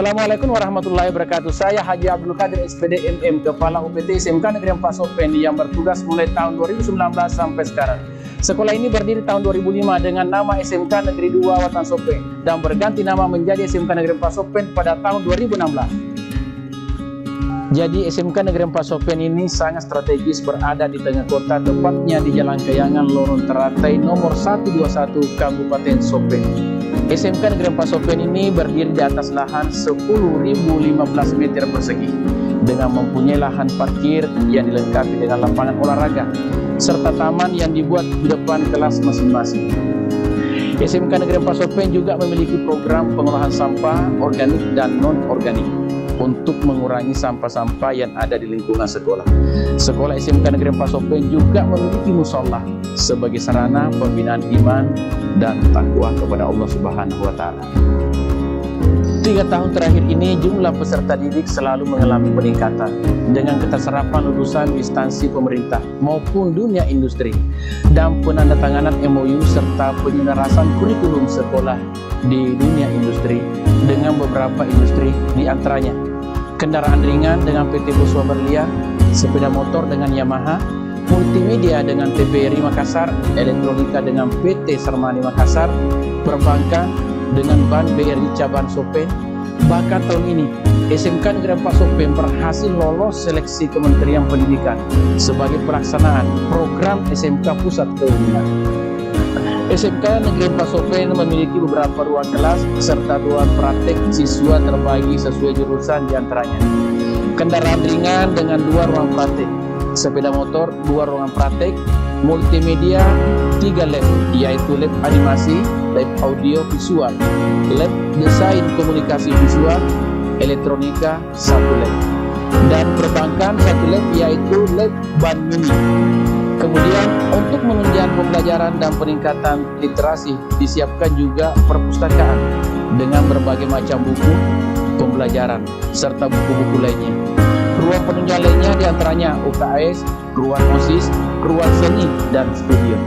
Assalamualaikum warahmatullahi wabarakatuh. Saya Haji Abdul Qadir SPD MM, Kepala UPT SMK Negeri 4 Sopen yang bertugas mulai tahun 2019 sampai sekarang. Sekolah ini berdiri tahun 2005 dengan nama SMK Negeri 2 Watan Sopen dan berganti nama menjadi SMK Negeri 4 Sopen pada tahun 2016. Jadi SMK Negeri 4 Sopen ini sangat strategis berada di tengah kota, tepatnya di Jalan Kayangan Lorong Teratai nomor 121 Kabupaten Sopen. SMK Negeri 4 Sopen ini berdiri di atas lahan 10.015 meter persegi dengan mempunyai lahan parkir yang dilengkapi dengan lapangan olahraga serta taman yang dibuat di depan kelas masing-masing. SMK Negeri 4 Sopen juga memiliki program pengolahan sampah organik dan non-organik untuk mengurangi sampah-sampah yang ada di lingkungan sekolah. Sekolah SMK Negeri 4 Sopen juga memiliki musola sebagai sarana pembinaan iman dan takwa kepada Allah Subhanahu wa Ta'ala. 3 tahun terakhir ini jumlah peserta didik selalu mengalami peningkatan dengan keterserapan lulusan instansi pemerintah maupun dunia industri dan penandatanganan MOU serta penyelarasan kurikulum sekolah di dunia industri dengan beberapa industri, di antaranya kendaraan ringan dengan PT Buswa Berlian, sepeda motor dengan Yamaha, multimedia dengan TVRI Makassar, elektronika dengan PT Sermani Makassar, perbankan dengan Bank BRI Cabang Sopen. Bahkan tahun ini SMK Negeri 4 Sopen berhasil lolos seleksi Kementerian Pendidikan sebagai pelaksanaan program SMK Pusat Keunggulan. SMK Negeri 4 Sopen memiliki beberapa ruang kelas serta ruang praktek siswa terbagi sesuai jurusan, diantaranya kendaraan ringan dengan 2 ruang praktek, sepeda motor 2 ruangan praktek, multimedia 3 lab, yaitu lab animasi, lab audio visual, lab desain komunikasi visual, elektronika 1 lab, dan perbankan 1 lab, yaitu lab bank mini. Kemudian untuk menunjang pembelajaran dan peningkatan literasi disiapkan juga perpustakaan dengan berbagai macam buku pembelajaran serta buku-buku lainnya. Ruang penunjang lainnya diantaranya UKS, ruang OSIS, ruang seni, dan studio.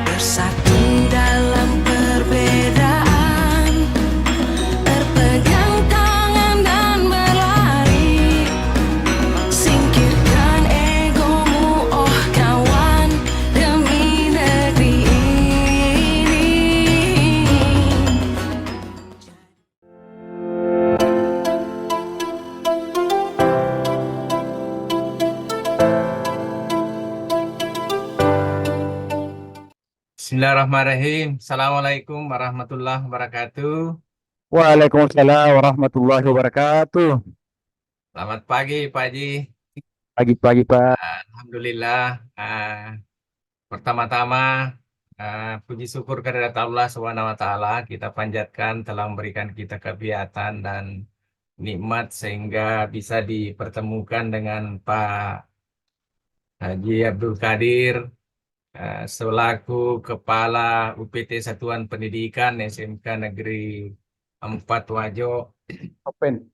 Bersatu dalam perbedaan, berpegang tangan dan berlari, singkirkan egomu oh kawan, demi negeri ini. Bismillahirrahmanirrahim. Assalamualaikum warahmatullahi wabarakatuh. Waalaikumsalam warahmatullahi wabarakatuh. Selamat pagi Pak Haji. Pagi-pagi Pak. Alhamdulillah. Pertama-tama puji syukur kehadirat Allah SWT kita panjatkan telah memberikan kita kegiatan dan nikmat sehingga bisa dipertemukan dengan Pak Haji Abdul Qadir selaku Kepala UPT Satuan Pendidikan SMK Negeri 4 Wajo. Sopen.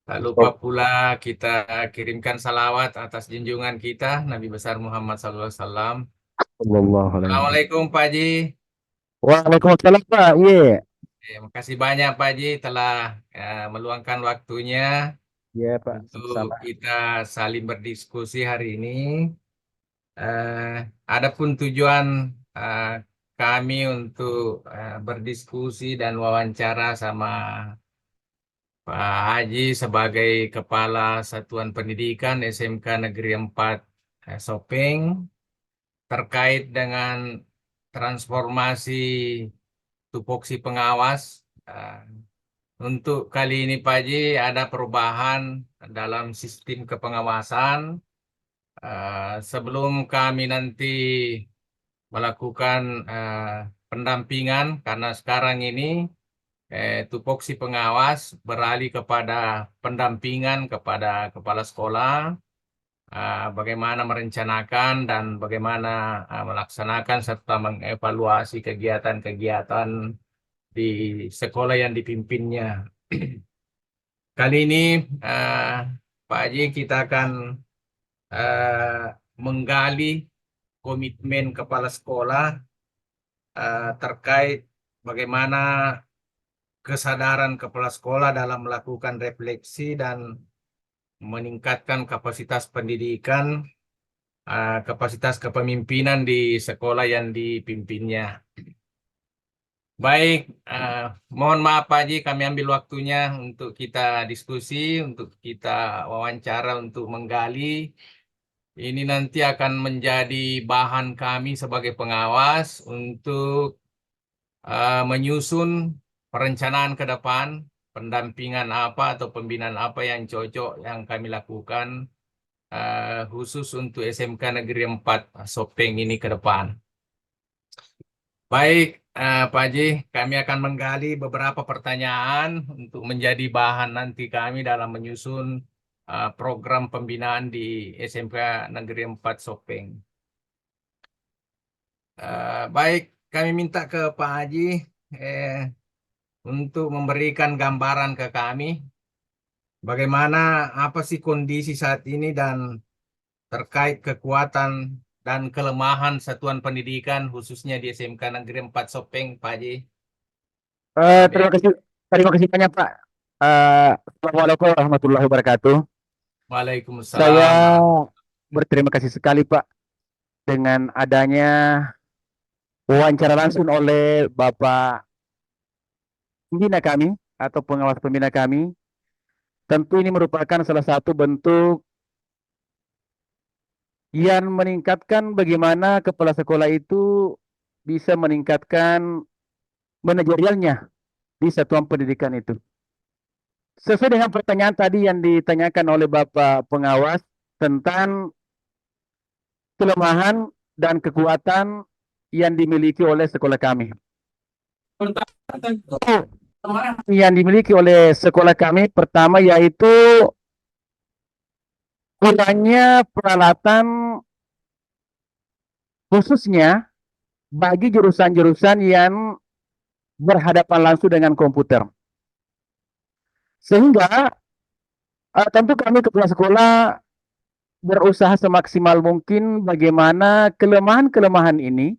Tak lupa pula kita kirimkan salawat atas junjungan kita Nabi besar Muhammad SAW. Assalamualaikum Pak Haji. Waalaikumsalam Pak. Terima kasih banyak Pak Haji telah meluangkan waktunya Iya Pak. untuk kita saling berdiskusi hari ini. Adapun tujuan kami untuk berdiskusi dan wawancara sama Pak Haji sebagai Kepala Satuan Pendidikan SMK Negeri 4 Sopeng terkait dengan transformasi tupoksi pengawas. Untuk kali ini Pak Haji ada perubahan dalam sistem kepengawasan. Sebelum kami nanti melakukan pendampingan, karena sekarang ini tupoksi pengawas beralih kepada pendampingan kepada kepala sekolah, bagaimana merencanakan dan bagaimana melaksanakan serta mengevaluasi kegiatan-kegiatan di sekolah yang dipimpinnya. Kali ini Pak Haji kita akan menggali komitmen kepala sekolah terkait bagaimana kesadaran kepala sekolah dalam melakukan refleksi dan meningkatkan kapasitas pendidikan, kapasitas kepemimpinan di sekolah yang dipimpinnya. Baik, mohon maaf Pak Haji, kami ambil waktunya untuk kita diskusi, untuk kita wawancara, untuk menggali. Ini nanti akan menjadi bahan kami sebagai pengawas untuk menyusun perencanaan ke depan, pendampingan apa atau pembinaan apa yang cocok yang kami lakukan khusus untuk SMK Negeri 4 Sopeng ini ke depan. Baik, Pak Haji, kami akan menggali beberapa pertanyaan untuk menjadi bahan nanti kami dalam menyusun program pembinaan di SMK Negeri 4 Sopeng. Baik, kami minta ke Pak Haji untuk memberikan gambaran ke kami bagaimana apa sih kondisi saat ini dan terkait kekuatan dan kelemahan satuan pendidikan khususnya di SMK Negeri 4 Sopeng, Pak Haji. Terima kasih banyak Pak. Assalamualaikum warahmatullahi wabarakatuh. Waalaikumsalam. Saya berterima kasih sekali Pak dengan adanya wawancara langsung oleh Bapak pembina kami atau pengawas pembina kami. Tentu ini merupakan salah satu bentuk yang meningkatkan bagaimana kepala sekolah itu bisa meningkatkan manajerialnya di satuan pendidikan itu. Sesuai dengan pertanyaan tadi yang ditanyakan oleh Bapak pengawas tentang kelemahan dan kekuatan yang dimiliki oleh sekolah kami. Yang dimiliki oleh sekolah kami pertama yaitu kurangnya peralatan khususnya bagi jurusan-jurusan yang berhadapan langsung dengan komputer. Sehingga tentu kami kepala sekolah berusaha semaksimal mungkin bagaimana kelemahan-kelemahan ini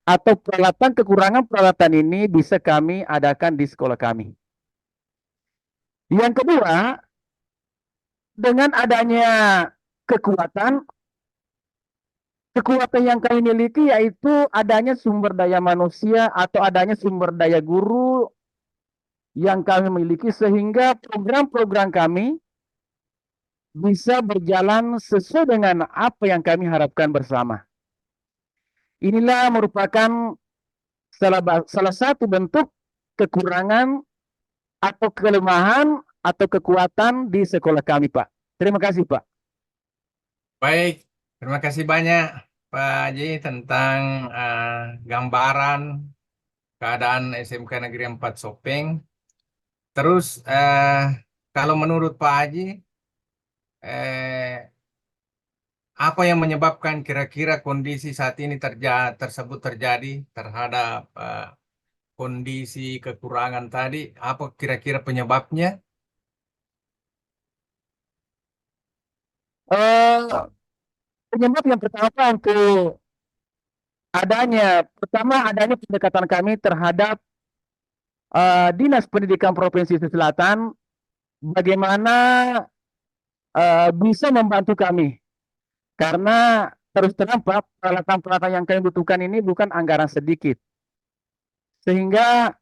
atau kekurangan peralatan ini bisa kami adakan di sekolah kami. Yang kedua, dengan adanya kekuatan yang kami miliki yaitu adanya sumber daya manusia atau adanya sumber daya guru yang kami miliki sehingga program-program kami bisa berjalan sesuai dengan apa yang kami harapkan bersama. Inilah merupakan salah satu bentuk kekurangan atau kelemahan atau kekuatan di sekolah kami, Pak. Terima kasih, Pak. Baik, terima kasih banyak Pak Haji tentang gambaran keadaan SMK Negeri 4 Sopeng. Terus kalau menurut Pak Haji, apa yang menyebabkan kira-kira kondisi saat ini tersebut terjadi terhadap kondisi kekurangan tadi? Apa kira-kira penyebabnya? Penyebab yang pertama untuk adanya pendekatan kami terhadap Dinas Pendidikan Provinsi Selatan bagaimana bisa membantu kami. Karena terus terang Pak, peralatan-peralatan yang kami butuhkan ini bukan anggaran sedikit. Sehingga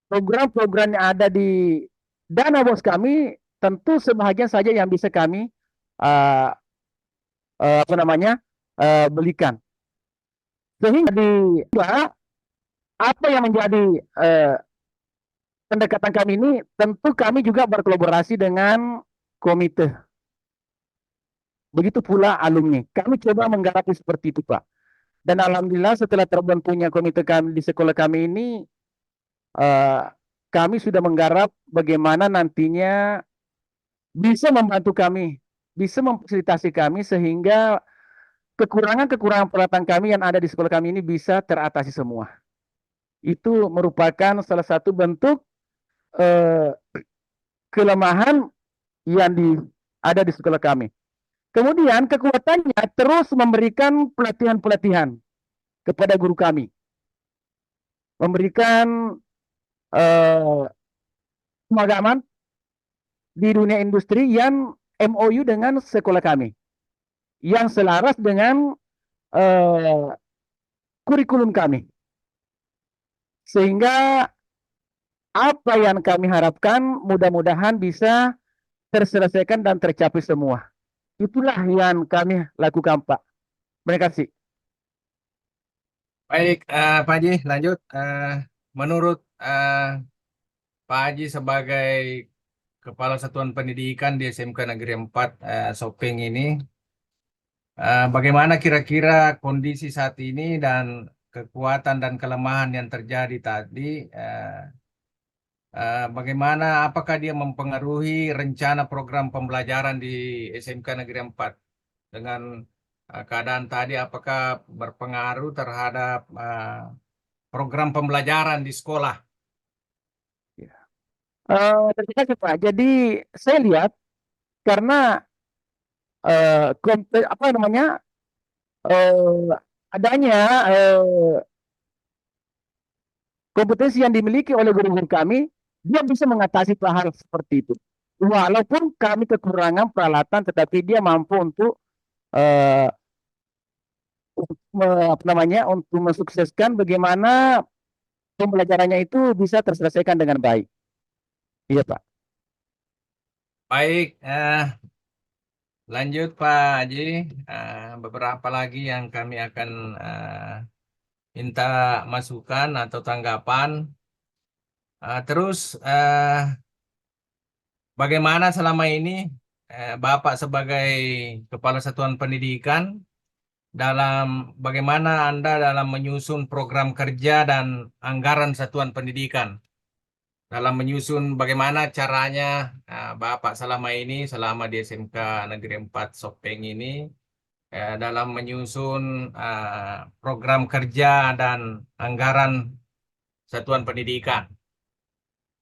program-program yang ada di dana bos kami tentu sebahagian saja yang bisa kami belikan. Sehingga apa yang menjadi pendekatan kami ini, tentu kami juga berkolaborasi dengan komite. Begitu pula alumni. Kami coba menggarapi seperti itu, Pak. Dan alhamdulillah setelah terbentuknya komite kami di sekolah kami ini, kami sudah menggarap bagaimana nantinya bisa membantu kami, bisa memfasilitasi kami sehingga kekurangan-kekurangan peralatan kami yang ada di sekolah kami ini bisa teratasi semua. Itu merupakan salah satu bentuk kelemahan yang ada di sekolah kami. Kemudian kekuatannya terus memberikan pelatihan-pelatihan kepada guru kami. Memberikan eh, pemagaman di dunia industri yang MOU dengan sekolah kami, yang selaras dengan eh, kurikulum kami. Sehingga apa yang kami harapkan mudah-mudahan bisa terselesaikan dan tercapai semua. Itulah yang kami lakukan, Pak. Terima kasih. Baik, Pak Haji, lanjut. Menurut Pak Haji sebagai Kepala Satuan Pendidikan di SMK Negeri 4 Sopeng ini, bagaimana kira-kira kondisi saat ini dan kekuatan dan kelemahan yang terjadi tadi? Bagaimana, apakah dia mempengaruhi rencana program pembelajaran di SMK Negeri 4 dengan keadaan tadi? Apakah berpengaruh terhadap program pembelajaran di sekolah? Terima kasih, Pak. Jadi saya lihat karena apa namanya adanya kompetensi yang dimiliki oleh guru-guru kami, dia bisa mengatasi hal seperti itu. Walaupun kami kekurangan peralatan, tetapi dia mampu untuk eh, apa namanya untuk mensukseskan bagaimana pembelajarannya itu bisa terselesaikan dengan baik. Iya, Pak. Baik, lanjut Pak Haji. Beberapa lagi yang kami akan minta masukan atau tanggapan. Terus, bagaimana selama ini Bapak sebagai Kepala Satuan Pendidikan bagaimana Anda dalam menyusun program kerja dan anggaran satuan pendidikan? Dalam menyusun bagaimana caranya Bapak selama di SMK Negeri 4 Sopeng ini dalam menyusun program kerja dan anggaran satuan pendidikan.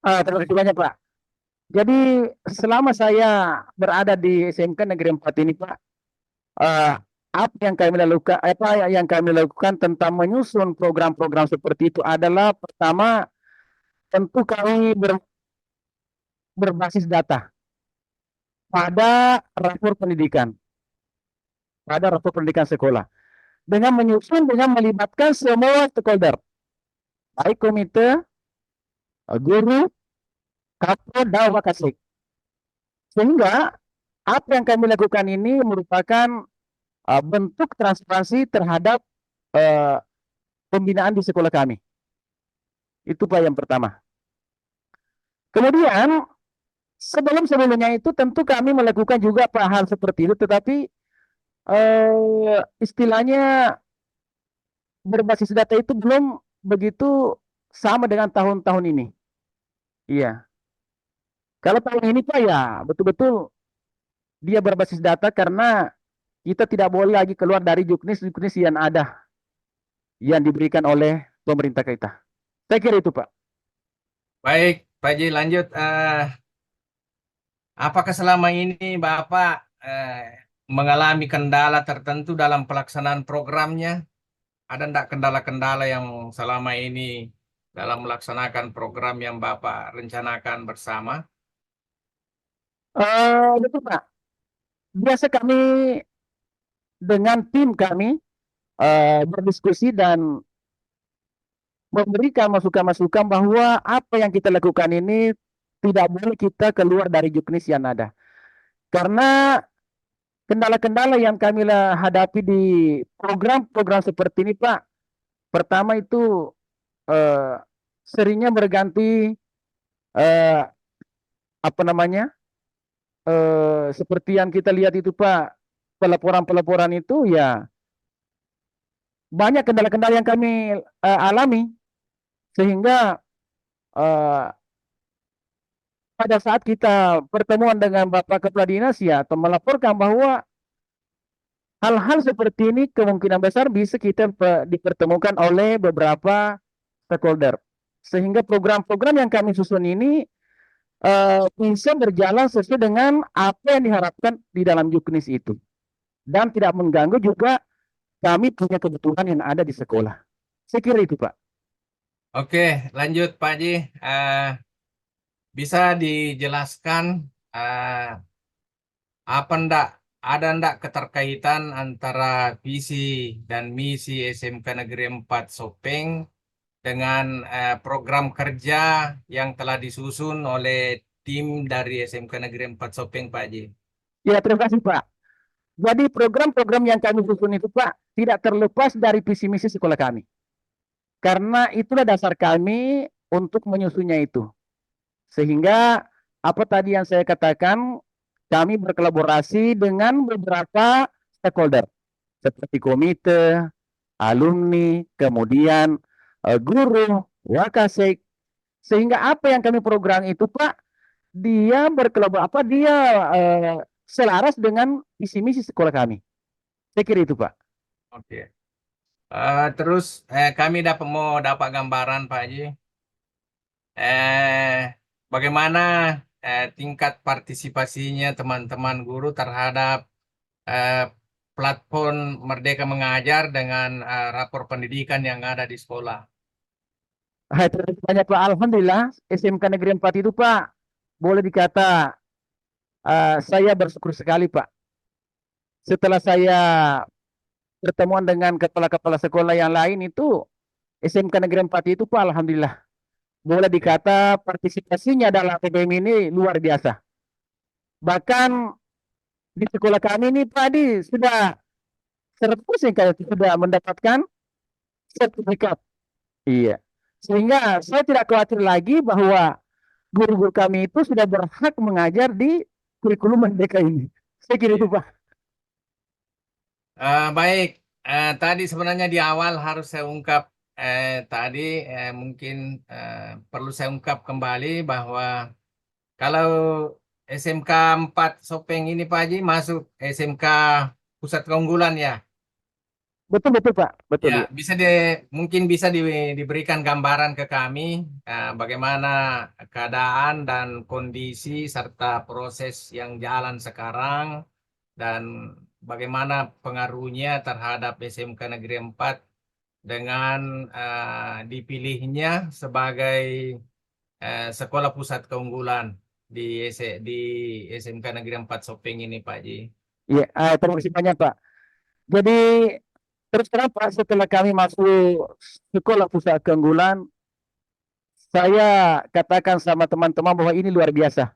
Terima kasih banyak, Pak. Jadi selama saya berada di SMK Negeri 4 ini, Pak, apa yang kami lakukan tentang menyusun program-program seperti itu adalah pertama tentu kami berbasis data pada rapor pendidikan sekolah dengan melibatkan semua stakeholder, baik komite, guru, kapro, dan wakasek. Sehingga apa yang kami lakukan ini merupakan bentuk transparansi terhadap pembinaan di sekolah kami. Itu Pak yang pertama. Kemudian sebelumnya itu tentu kami melakukan juga Pak hal seperti itu, tetapi istilahnya berbasis data itu belum begitu sama dengan tahun-tahun ini. Iya. Kalau tahun ini Pak ya betul-betul dia berbasis data karena kita tidak boleh lagi keluar dari juknis yang ada yang diberikan oleh pemerintah kita. Saya kira itu Pak. Baik, Pak Haji, lanjut. Apakah selama ini Bapak mengalami kendala tertentu dalam pelaksanaan programnya? Ada enggak kendala-kendala yang selama ini dalam melaksanakan program yang Bapak rencanakan bersama? Betul Pak. Biasa kami dengan tim kami berdiskusi dan memberikan masukan-masukan bahwa apa yang kita lakukan ini tidak boleh kita keluar dari juknis yang ada. Karena kendala-kendala yang kami hadapi di program-program seperti ini Pak, pertama itu seringnya berganti apa namanya seperti yang kita lihat itu Pak, pelaporan-pelaporan itu ya banyak kendala-kendala yang kami alami sehingga pada saat kita pertemuan dengan Bapak Kepala Dinas ya atau melaporkan bahwa hal-hal seperti ini kemungkinan besar bisa kita dipertemukan oleh beberapa stakeholder sehingga program-program yang kami susun ini bisa berjalan sesuai dengan apa yang diharapkan di dalam juknis itu dan tidak mengganggu juga kami punya kebutuhan yang ada di sekolah. Saya kira itu Pak. Oke, lanjut Pak Haji. Bisa dijelaskan apa ndak ada ndak keterkaitan antara visi dan misi SMK Negeri 4 Sopeng dengan program kerja yang telah disusun oleh tim dari SMK Negeri 4 Sopeng, Pak Haji? Ya, terima kasih Pak. Jadi program-program yang kami susun itu Pak tidak terlepas dari visi misi sekolah kami. Karena itulah dasar kami untuk menyusunnya itu. Sehingga apa tadi yang saya katakan, kami berkolaborasi dengan beberapa stakeholder seperti komite, alumni, kemudian guru, wakasek, sehingga apa yang kami program itu Pak, dia berkolaborasi, dia selaras dengan visi misi sekolah kami. Saya kira itu Pak. Oke. Terus kami mau dapat gambaran Pak Haji. Eh, Bagaimana tingkat partisipasinya teman-teman guru terhadap eh, platform Merdeka Mengajar dengan rapor pendidikan yang ada di sekolah? Terima kasih banyak Pak. Alhamdulillah SMK Negeri 4 itu Pak, boleh dikata saya bersyukur sekali Pak. Setelah saya pertemuan dengan kepala-kepala sekolah yang lain itu, SMK Negeri 4 itu Pak, Alhamdulillah. Boleh dikata partisipasinya dalam PPM ini luar biasa. Bahkan di sekolah kami ini Pak Adi sudah 100% kayak sudah mendapatkan sertifikat. Iya. Sehingga saya tidak khawatir lagi bahwa guru-guru kami itu sudah berhak mengajar di kurikulum Merdeka ini. Saya kira itu Pak. Baik, tadi sebenarnya di awal harus saya ungkap tadi mungkin perlu saya ungkap kembali bahwa kalau SMK 4 Sopeng ini Pak Haji masuk SMK Pusat Keunggulan ya. Betul betul Pak. Betul Ya, ya. mungkin bisa diberikan gambaran ke kami bagaimana keadaan dan kondisi serta proses yang jalan sekarang dan bagaimana pengaruhnya terhadap SMK Negeri 4 dengan dipilihnya sebagai sekolah pusat keunggulan di SMK Negeri 4 Sopeng ini, Pak Ji. Iya, terima kasih banyak Pak. Jadi terus terang Pak, setelah kami masuk sekolah pusat keunggulan, saya katakan sama teman-teman bahwa ini luar biasa.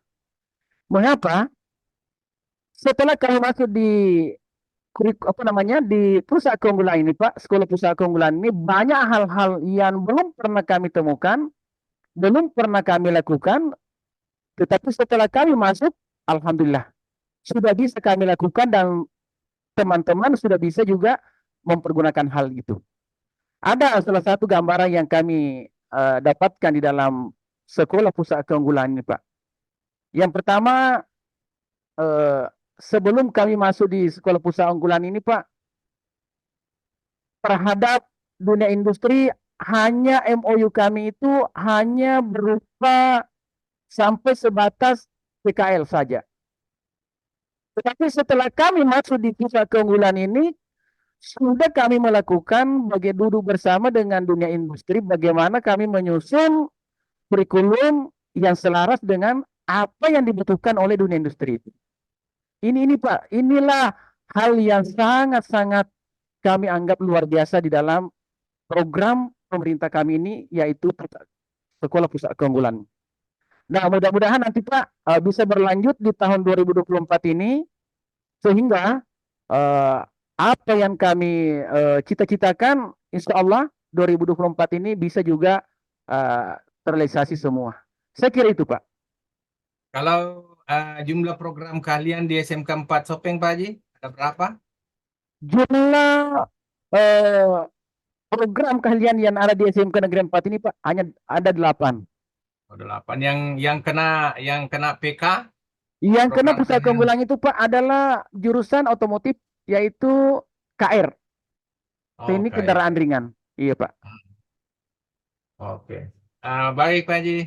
Mengapa? Setelah kami masuk di di pusat keunggulan ini Pak, sekolah pusat keunggulan ini banyak hal-hal yang belum pernah kami temukan, belum pernah kami lakukan, tetapi setelah kami masuk, alhamdulillah sudah bisa kami lakukan dan teman-teman sudah bisa juga mempergunakan hal itu. Ada salah satu gambaran yang kami dapatkan di dalam sekolah pusat keunggulan ini Pak. Yang pertama, sebelum kami masuk di sekolah pusat unggulan ini Pak, terhadap dunia industri hanya MOU kami itu hanya berupa sampai sebatas PKL saja. Tetapi setelah kami masuk di pusat keunggulan ini, sudah kami melakukan duduk bersama dengan dunia industri, bagaimana kami menyusun kurikulum yang selaras dengan apa yang dibutuhkan oleh dunia industri itu. Ini Pak, inilah hal yang sangat-sangat kami anggap luar biasa di dalam program pemerintah kami ini, yaitu Sekolah Pusat Keunggulan. Nah, mudah-mudahan nanti Pak bisa berlanjut di tahun 2024 ini, sehingga apa yang kami cita-citakan, insya Allah 2024 ini bisa juga terrealisasi semua. Saya kira itu Pak. Kalau jumlah program kalian di SMK 4 Sopeng, Pak Haji, ada berapa? Jumlah program kalian yang ada di SMK Negeri 4 ini Pak hanya ada 8. Oh, 8. Yang kena PK? Yang kena Program pusat kalian. keunggulan itu Pak adalah jurusan otomotif, yaitu KR, teknik Oke. kendaraan ringan. Iya Pak. Oke. Baik Pak Haji.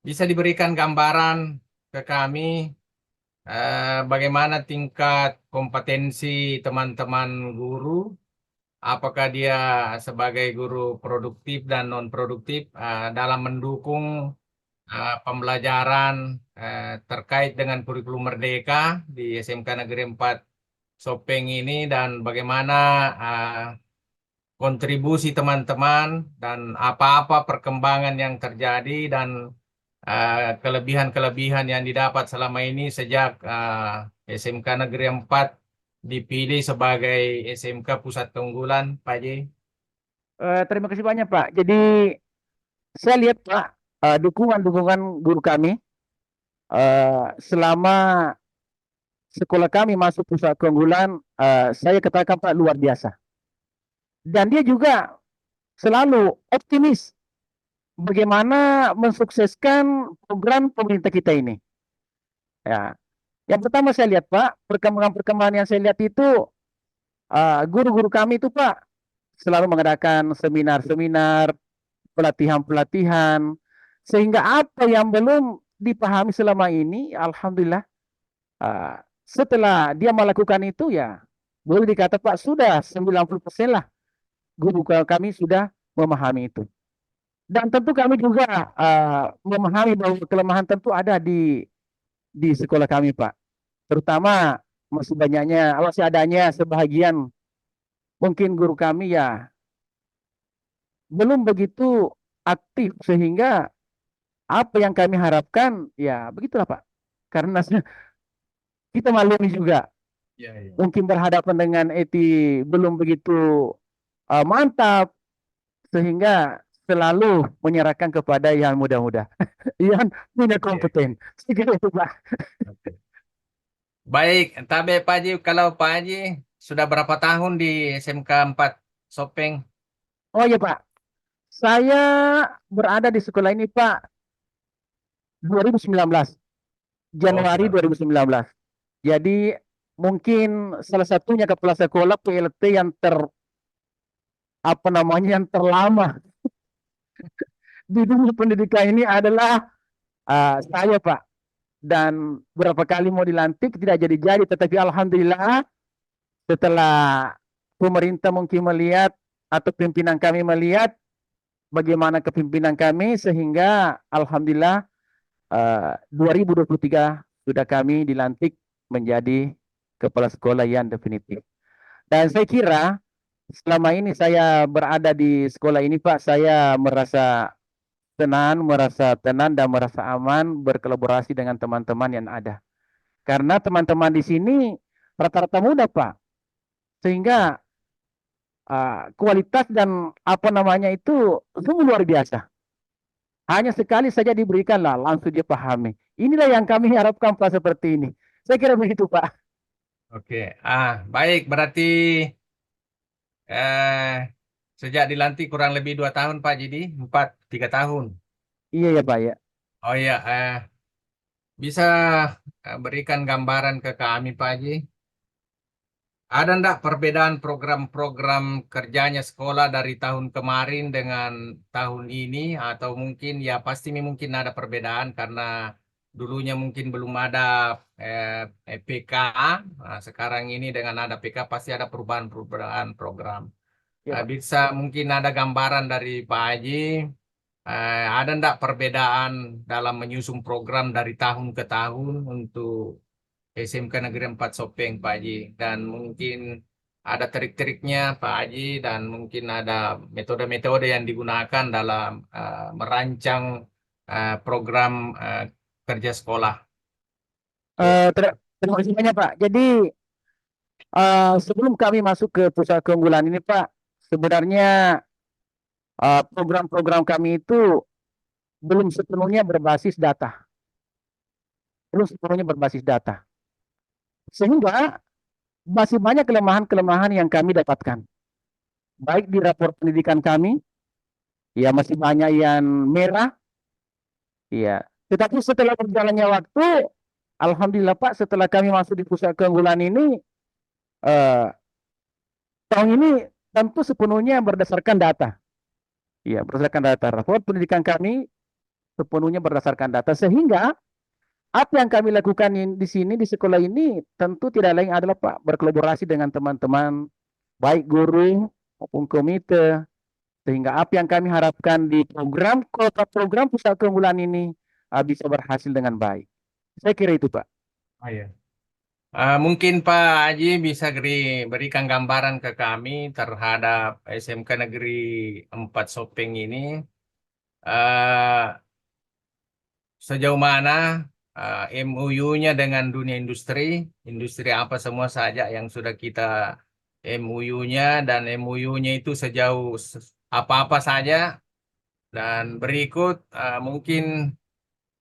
Bisa diberikan gambaran ke kami bagaimana tingkat kompetensi teman-teman guru apakah dia sebagai guru produktif dan non produktif dalam mendukung pembelajaran terkait dengan kurikulum Merdeka di SMK Negeri 4 Sopeng ini, dan bagaimana kontribusi teman-teman dan apa-apa perkembangan yang terjadi dan kelebihan-kelebihan yang didapat selama ini sejak SMK Negeri 4 dipilih sebagai SMK Pusat Keunggulan, Pak Haji. Terima kasih banyak Pak. Jadi saya lihat Pak, dukungan-dukungan guru kami selama sekolah kami masuk pusat keunggulan, saya katakan Pak luar biasa. Dan dia juga selalu optimis bagaimana mensukseskan program pemerintah kita ini. Ya, yang pertama saya lihat Pak, perkembangan-perkembangan yang saya lihat itu guru-guru kami itu Pak selalu mengadakan seminar-seminar, pelatihan-pelatihan, sehingga apa yang belum dipahami selama ini, alhamdulillah, setelah dia melakukan itu ya, boleh dikata Pak sudah 90% lah guru kami sudah memahami itu. Dan tentu kami juga memahami bahwa kelemahan tentu ada di sekolah kami Pak. Terutama masih adanya sebahagian mungkin guru kami ya belum begitu aktif, sehingga apa yang kami harapkan ya begitulah Pak. Karena kita maklumi juga Ya, ya. mungkin berhadapan dengan belum begitu mantap, sehingga selalu menyerahkan kepada yang muda-muda yang punya kompeten. Saya kira itu Pak. Oke. Baik, tabe Pak Haji, kalau Pak Haji sudah berapa tahun di SMK 4 Sopeng? Oh iya Pak, saya berada di sekolah ini Pak 2019, Januari sudah. 2019. Jadi mungkin salah satunya kepala sekolah PLT yang yang terlama di dunia pendidikan ini adalah saya Pak. Dan berapa kali mau dilantik tidak jadi-jadi, tetapi alhamdulillah setelah pemerintah mungkin melihat atau pimpinan kami melihat bagaimana kepimpinan kami, sehingga alhamdulillah 2023 sudah kami dilantik menjadi kepala sekolah yang definitif. Dan saya kira selama ini saya berada di sekolah ini Pak, saya merasa tenang dan merasa aman berkolaborasi dengan teman-teman yang ada. Karena teman-teman di sini rata-rata muda Pak, sehingga kualitas dan itu sungguh luar biasa. Hanya sekali saja diberikanlah langsung dia pahami. Inilah yang kami harapkan Pak seperti ini. Saya kira begitu Pak. Oke, baik, berarti sejak dilantik kurang lebih 2 tahun Pak, jadi 3 tahun. Iya ya Pak ya. Oh iya, bisa berikan gambaran ke kami Pak Haji? Ada enggak perbedaan program-program kerjanya sekolah dari tahun kemarin dengan tahun ini? Atau mungkin ya pasti mungkin ada perbedaan karena dulunya mungkin belum ada PK. Nah, sekarang ini dengan ada PK pasti ada perubahan-perubahan program. Ya, Pak. Bisa mungkin ada gambaran dari Pak Haji, ada enggak perbedaan dalam menyusun program dari tahun ke tahun untuk SMK Negeri 4 Sopeng, Pak Haji. Dan mungkin ada trik-triknya, Pak Haji, dan mungkin ada metode-metode yang digunakan dalam merancang program kerja sekolah. Terima kasih banyak Pak. Jadi sebelum kami masuk ke pusat keunggulan ini Pak, sebenarnya program-program kami itu belum sepenuhnya berbasis data. Sehingga masih banyak kelemahan-kelemahan yang kami dapatkan. Baik di rapor pendidikan kami, ya masih banyak yang merah. Ya, tetapi setelah berjalannya waktu, alhamdulillah Pak, setelah kami masuk di pusat keunggulan ini, tahun ini tentu sepenuhnya berdasarkan data. Ya, berdasarkan data. Rapor pendidikan kami sepenuhnya berdasarkan data, sehingga apa yang kami lakukan di sini di sekolah ini tentu tidak lain adalah Pak berkolaborasi dengan teman-teman, baik guru maupun komite, sehingga apa yang kami harapkan di program pusat keunggulan ini bisa berhasil dengan baik. Saya kira itu, Pak. Oh, ya. Mungkin Pak Haji bisa berikan gambaran ke kami terhadap SMK Negeri 4 Sopeng ini. eh, Sejauh mana MOU-nya dengan dunia industri apa semua saja yang sudah kita MOU-nya, dan MOU-nya itu sejauh apa-apa saja. Dan berikut mungkin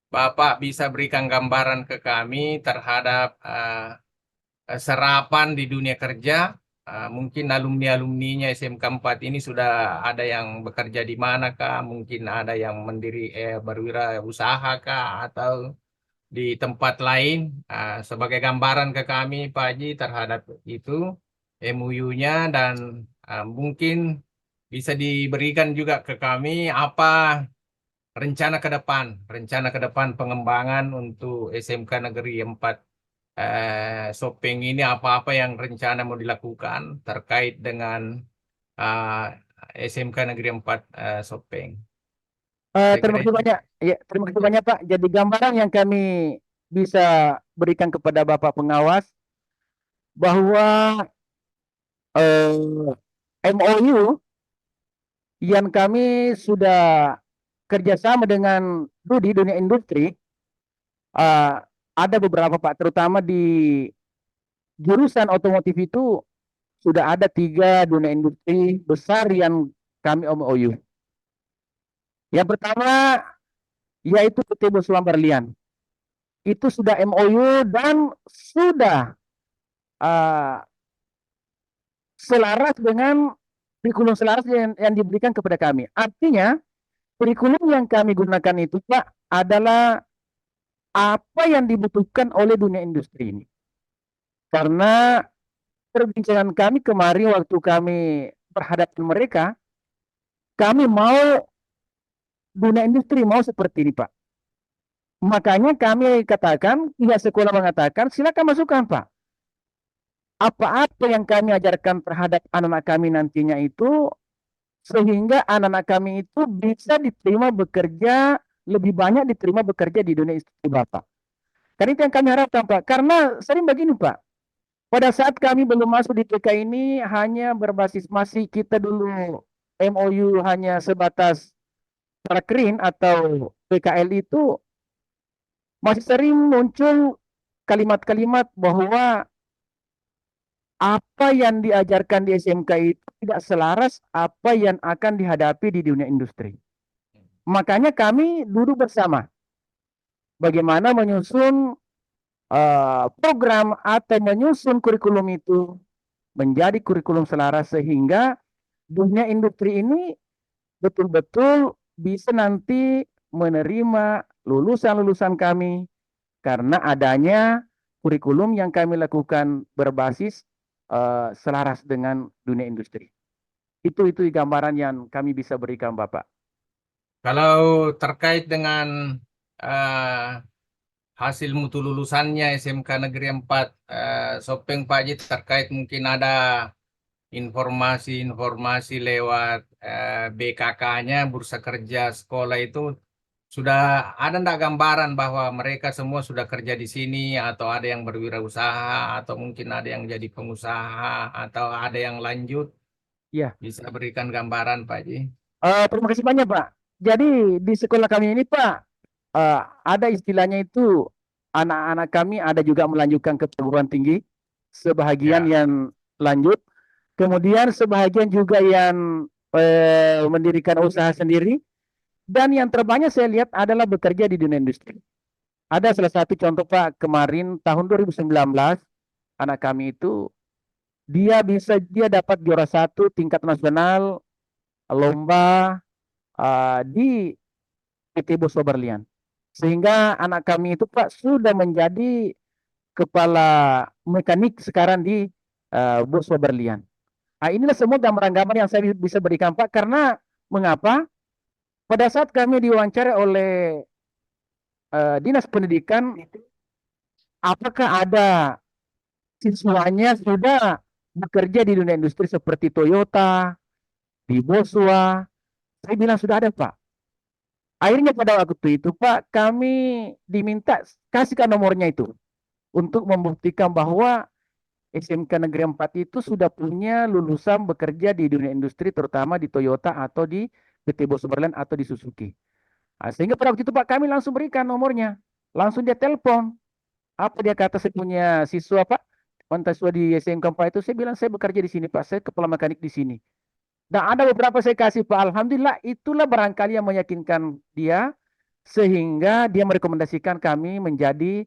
Bapak bisa berikan gambaran ke kami terhadap serapan di dunia kerja. Mungkin alumni-alumninya SMK 4 ini sudah ada yang bekerja di manakah, mungkin ada yang berwirausaha kah, atau di tempat lain. Sebagai gambaran ke kami Pak Haji terhadap itu MOU-nya, dan mungkin bisa diberikan juga ke kami apa rencana ke depan pengembangan untuk SMK Negeri 4 Sopeng ini, apa-apa yang rencana mau dilakukan terkait dengan uh, SMK Negeri 4 Sopeng. Saya Terima kira kasih itu. banyak. Ya, terima kasih banyak, Pak. Jadi gambaran yang kami bisa berikan kepada Bapak pengawas bahwa MOU yang kami sudah kerjasama dengan dunia industri, ada beberapa, Pak, terutama di jurusan otomotif itu sudah ada 3 dunia industri besar yang kami MOU. Yang pertama yaitu PT Bos Berlian. Itu sudah MOU dan sudah uh, selaras dengan kurikulum selaras yang diberikan kepada kami. Artinya, kurikulum yang kami gunakan itu, Pak, adalah apa yang dibutuhkan oleh dunia industri ini. Karena perbincangan kami kemarin waktu kami berhadapan mereka, kami mau dunia industri mau seperti ini, Pak. Makanya kami katakan, pihak sekolah mengatakan, silakan masukkan, Pak. Apa-apa yang kami ajarkan terhadap anak-anak kami nantinya itu, sehingga anak-anak kami itu bisa diterima bekerja, lebih banyak diterima bekerja di dunia industri, Bapak. Karena itu yang kami harapkan, Pak. Karena sering begini, Pak. Pada saat kami belum masuk di TK ini, hanya berbasis masih kita dulu MOU hanya sebatas prakerin atau PKL itu, masih sering muncul kalimat-kalimat bahwa apa yang diajarkan di SMK itu tidak selaras apa yang akan dihadapi di dunia industri. Makanya kami duduk bersama bagaimana menyusun program atau menyusun kurikulum itu menjadi kurikulum selaras sehingga dunia industri ini betul-betul bisa nanti menerima lulusan-lulusan kami karena adanya kurikulum yang kami lakukan berbasis selaras dengan dunia industri. Itu gambaran yang kami bisa berikan, Bapak. Kalau terkait dengan hasil mutu lulusannya SMK Negeri 4 Sopeng Pak Haji, terkait mungkin ada informasi-informasi lewat BKK-nya, Bursa Kerja Sekolah itu, sudah ada enggak gambaran bahwa mereka semua sudah kerja di sini, atau ada yang berwirausaha, atau mungkin ada yang jadi pengusaha, atau ada yang lanjut? Ya, Bisa berikan gambaran Pak Haji? terima kasih banyak, Pak. Jadi di sekolah kami ini, Pak, ada istilahnya itu anak-anak kami ada juga melanjutkan ke perguruan tinggi, sebahagian Ya. yang lanjut, kemudian sebahagian juga yang mendirikan usaha sendiri, dan yang terbanyak saya lihat adalah bekerja di dunia industri. Ada salah satu contoh, Pak, kemarin tahun 2019 anak kami itu dia dapat juara 1 tingkat nasional lomba di PT Bos Berlian. Sehingga anak kami itu, Pak, sudah menjadi kepala mekanik sekarang di Bos Berlian. Inilah semua gambaran-gambaran yang saya bisa berikan, Pak, karena mengapa? Pada saat kami diwawancara oleh Dinas Pendidikan, apakah ada siswanya sudah bekerja di dunia industri seperti Toyota, di Boswa. Saya bilang sudah ada Pak. Akhirnya pada waktu itu Pak, kami diminta kasihkan nomornya itu untuk membuktikan bahwa SMK Negeri 4 itu sudah punya lulusan bekerja di dunia industri, terutama di Toyota atau di PT Bos Berlian atau di Suzuki. Nah, sehingga pada waktu itu Pak kami langsung berikan nomornya. Langsung dia telepon. Apa dia kata, saya punya siswa Pak, mahasiswa di SMK 4 itu, saya bilang saya bekerja di sini Pak, saya kepala mekanik di sini. Dan ada beberapa saya kasih Pak, Alhamdulillah itulah barangkali yang meyakinkan dia, sehingga dia merekomendasikan kami menjadi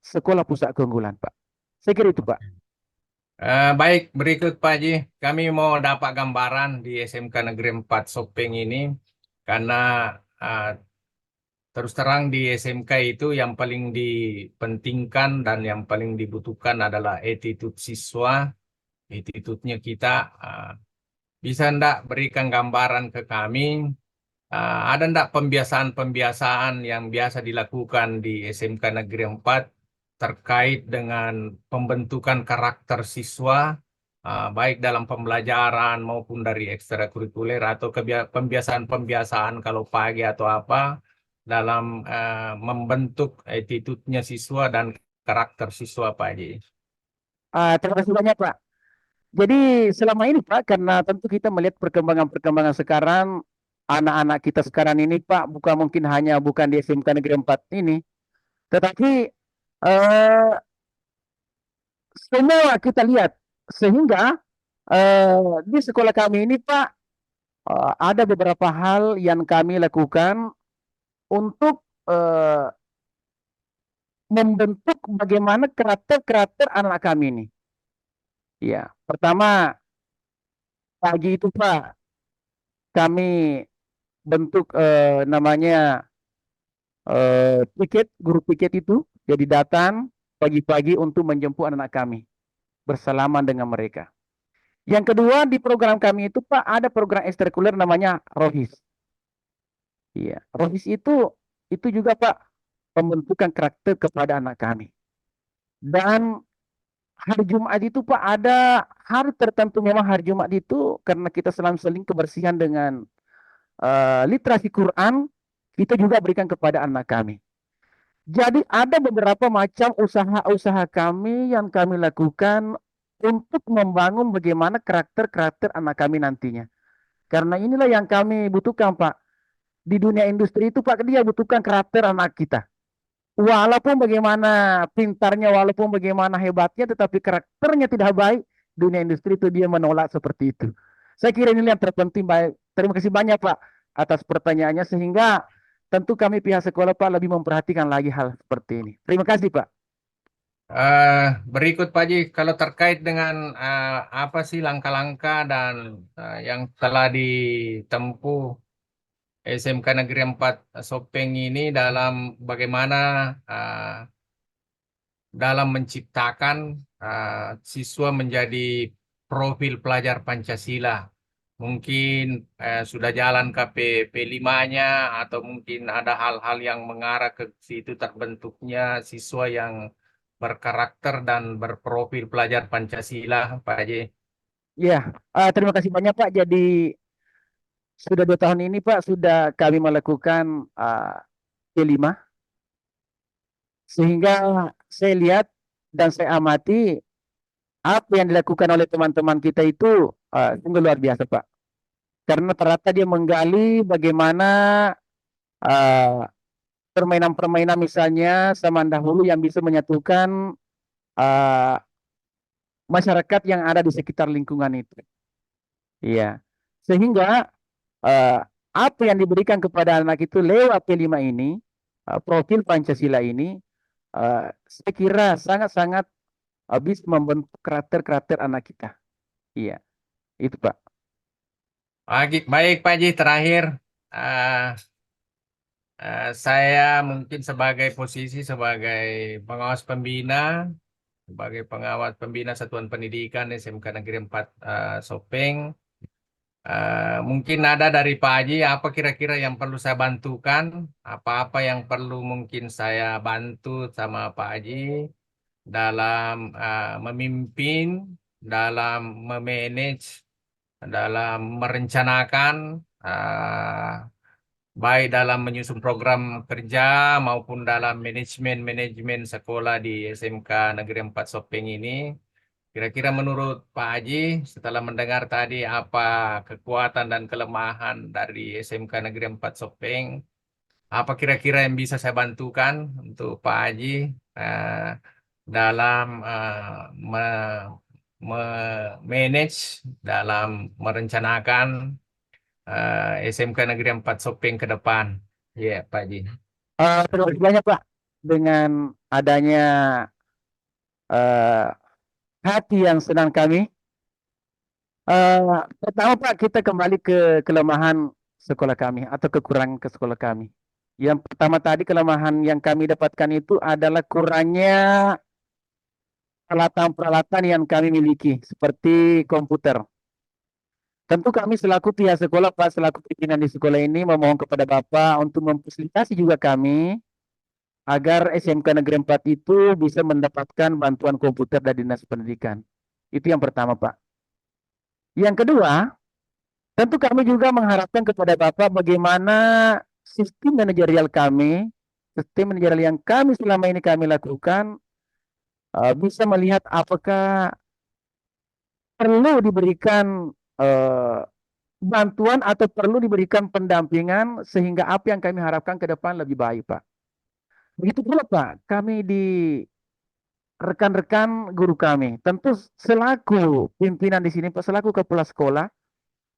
sekolah pusat keunggulan Pak. Saya kira itu Pak. Baik, berikut Pak Haji. Kami mau dapat gambaran di SMK Negeri 4 Sopeng ini karena eh, terus terang di SMK itu yang paling dipentingkan dan yang paling dibutuhkan adalah attitude siswa, attitude-nya kita. Bisa ndak berikan gambaran ke kami, ada ndak pembiasaan-pembiasaan yang biasa dilakukan di SMK Negeri 4 terkait dengan pembentukan karakter siswa, baik dalam pembelajaran maupun dari ekstrakurikuler atau pembiasaan-pembiasaan kalau pagi atau apa dalam membentuk attitude-nya siswa dan karakter siswa Pak Haji. Terima kasih banyak Pak. Jadi selama ini Pak, karena tentu kita melihat perkembangan-perkembangan sekarang, anak-anak kita sekarang ini Pak, bukan di SMK Negeri 4 ini, tetapi eh, semua kita lihat, sehingga di sekolah kami ini Pak, ada beberapa hal yang kami lakukan untuk membentuk bagaimana karakter-karakter anak kami ini. Ya, pertama pagi itu Pak, kami bentuk namanya guru piket itu jadi datang pagi-pagi untuk menjemput anak kami, bersalaman dengan mereka. Yang kedua, di program kami itu Pak, ada program ekstrakurikuler namanya Rohis. Iya, Rohis itu juga Pak pembentukan karakter kepada anak kami. Dan hari Jumat itu Pak, ada hari tertentu, memang hari Jumat itu karena kita seling kebersihan dengan literasi Quran, kita juga berikan kepada anak kami. Jadi ada beberapa macam usaha-usaha kami yang kami lakukan untuk membangun bagaimana karakter-karakter anak kami nantinya. Karena inilah yang kami butuhkan Pak. Di dunia industri itu Pak, dia butuhkan karakter anak kita. Walaupun bagaimana pintarnya, walaupun bagaimana hebatnya, tetapi karakternya tidak baik, dunia industri itu dia menolak seperti itu. Saya kira ini yang terpenting. Baik. Terima kasih banyak Pak atas pertanyaannya, sehingga tentu kami pihak sekolah Pak lebih memperhatikan lagi hal seperti ini. Terima kasih Pak. Berikut Pak Haji, kalau terkait dengan apa sih langkah-langkah dan yang telah ditempuh SMK Negeri 4 Sopeng ini dalam bagaimana dalam menciptakan siswa menjadi profil pelajar Pancasila. Mungkin sudah jalan ke P5-nya atau mungkin ada hal-hal yang mengarah ke situ terbentuknya siswa yang berkarakter dan berprofil pelajar Pancasila, Pak Haji. Ya, terima kasih banyak Pak. Jadi sudah 2 tahun ini Pak, sudah kami melakukan P5, sehingga saya lihat dan saya amati apa yang dilakukan oleh teman-teman kita itu sungguh luar biasa Pak. Karena ternyata dia menggali bagaimana uh, permainan-permainan misalnya zaman dahulu yang bisa menyatukan uh, masyarakat yang ada di sekitar lingkungan itu. Iya. Sehingga uh, apa yang diberikan kepada anak itu lewat P5 ini, profil Pancasila ini, saya kira sangat-sangat bisa membentuk karakter-karakter anak kita. Iya, itu Pak. Baik, Pak Haji, terakhir saya mungkin sebagai pengawas pembina, sebagai pengawas pembina Satuan Pendidikan SMK Negeri 4 Sopeng. Mungkin ada dari Pak Haji, apa kira-kira yang perlu saya bantukan, apa-apa yang perlu mungkin saya bantu sama Pak Haji dalam memimpin, dalam memanage dalam merencanakan baik dalam menyusun program kerja maupun dalam manajemen sekolah di SMK Negeri 4 Sopeng ini. Kira-kira menurut Pak Haji, setelah mendengar tadi apa kekuatan dan kelemahan dari SMK Negeri 4 Sopeng, apa kira-kira yang bisa saya bantukan untuk Pak Haji eh, dalam manage, dalam merencanakan SMK Negeri 4 Sopeng ke depan? Iya, Pak Haji. Terima kasih banyak Pak dengan adanya eh, hati yang senang kami. Pertama Pak, kita kembali ke kelemahan sekolah kami atau kekurangan ke sekolah kami. Yang pertama tadi kelemahan yang kami dapatkan itu adalah kurangnya peralatan-peralatan yang kami miliki seperti komputer. Tentu kami selaku pihak sekolah, Pak, selaku pimpinan di sekolah ini memohon kepada Bapak untuk memfasilitasi juga kami agar SMK Negeri 4 itu bisa mendapatkan bantuan komputer dari Dinas Pendidikan. Itu yang pertama, Pak. Yang kedua, tentu kami juga mengharapkan kepada Bapak bagaimana sistem manajerial kami, sistem manajerial yang kami selama ini kami lakukan, bisa melihat apakah perlu diberikan bantuan atau perlu diberikan pendampingan sehingga apa yang kami harapkan ke depan lebih baik, Pak. Begitu pula, Pak, kami di rekan-rekan guru kami, tentu selaku pimpinan di sini, Pak, selaku kepala sekolah,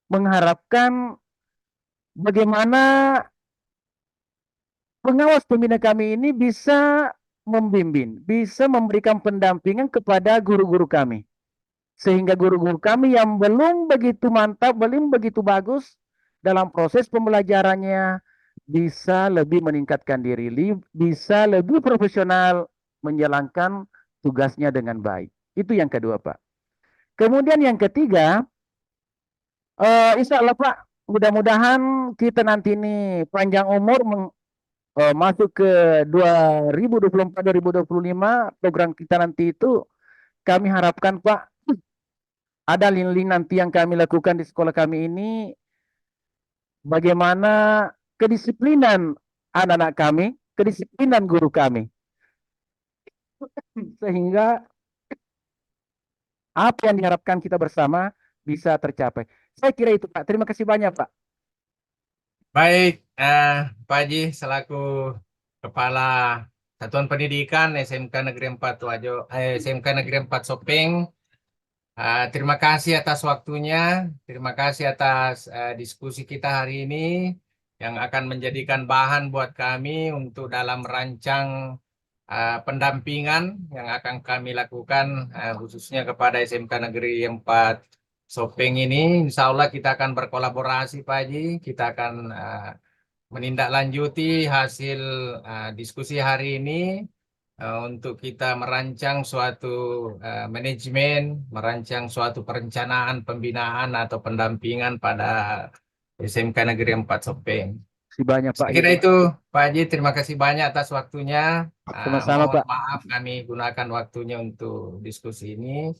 mengharapkan bagaimana pengawas pembina kami ini bisa membimbing, bisa memberikan pendampingan kepada guru-guru kami. Sehingga guru-guru kami yang belum begitu mantap, belum begitu bagus dalam proses pembelajarannya bisa lebih meningkatkan diri, bisa lebih profesional menjalankan tugasnya dengan baik. Itu yang kedua, Pak. Kemudian yang ketiga, insya Allah Pak, mudah-mudahan kita nanti ini panjang umur masuk ke 2024-2025, program kita nanti itu kami harapkan Pak, ada link-link nanti yang kami lakukan di sekolah kami ini, bagaimana kedisiplinan anak-anak kami, kedisiplinan guru kami. Sehingga apa yang diharapkan kita bersama bisa tercapai. Saya kira itu Pak. Terima kasih banyak Pak. Baik, Pak Haji selaku Kepala Satuan Pendidikan SMK Negeri 4 SMK Negeri 4 Sopeng. Terima kasih atas waktunya, terima kasih atas diskusi kita hari ini yang akan menjadikan bahan buat kami untuk dalam merancang pendampingan yang akan kami lakukan khususnya kepada SMK Negeri 4 Sopeng ini. Insya Allah kita akan berkolaborasi Pak Haji, kita akan menindaklanjuti hasil diskusi hari ini. Untuk kita merancang suatu manajemen, merancang suatu perencanaan pembinaan atau pendampingan pada SMK Negeri 4 Sopeng. Terima kasih banyak Pak. Saya kira itu Pak Haji, terima kasih banyak atas waktunya. Sama-sama Mohon Pak. maaf kami gunakan waktunya untuk diskusi ini.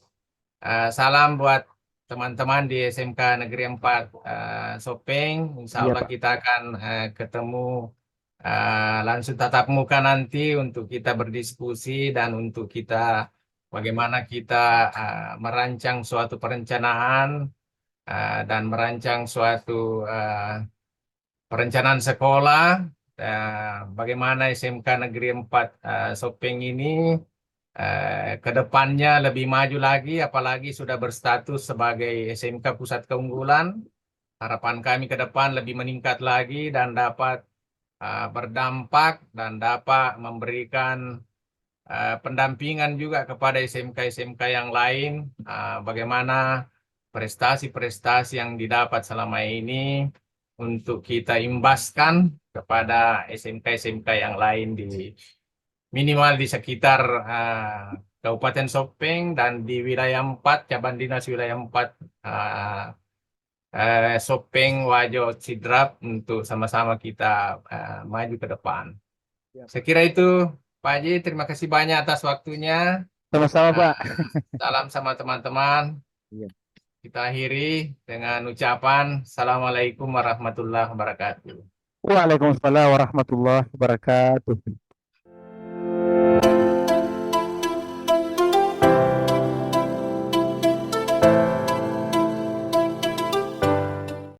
Salam buat teman-teman di SMK Negeri 4 Sopeng. Insya Iya Allah Pak. kita akan ketemu langsung tatap muka nanti untuk kita berdiskusi dan untuk kita bagaimana kita merancang suatu perencanaan dan merancang suatu perencanaan sekolah, bagaimana SMK Negeri 4 Sopeng ini ke depannya lebih maju lagi, apalagi sudah berstatus sebagai SMK Pusat Keunggulan. Harapan kami ke depan lebih meningkat lagi dan dapat berdampak dan dapat memberikan pendampingan juga kepada SMK-SMK yang lain, bagaimana prestasi-prestasi yang didapat selama ini untuk kita imbaskan kepada SMK-SMK yang lain di minimal di sekitar Kabupaten Sopeng dan di wilayah 4, cabang dinas wilayah 4 Sopeng, Wajo, Sidrap untuk sama-sama kita maju ke depan. Saya kira itu Pak Haji, terima kasih banyak atas waktunya. Sama-sama Pak. Salam sama teman-teman. Iya. kita akhiri dengan ucapan Assalamualaikum warahmatullahi wabarakatuh. Waalaikumsalam warahmatullahi wabarakatuh.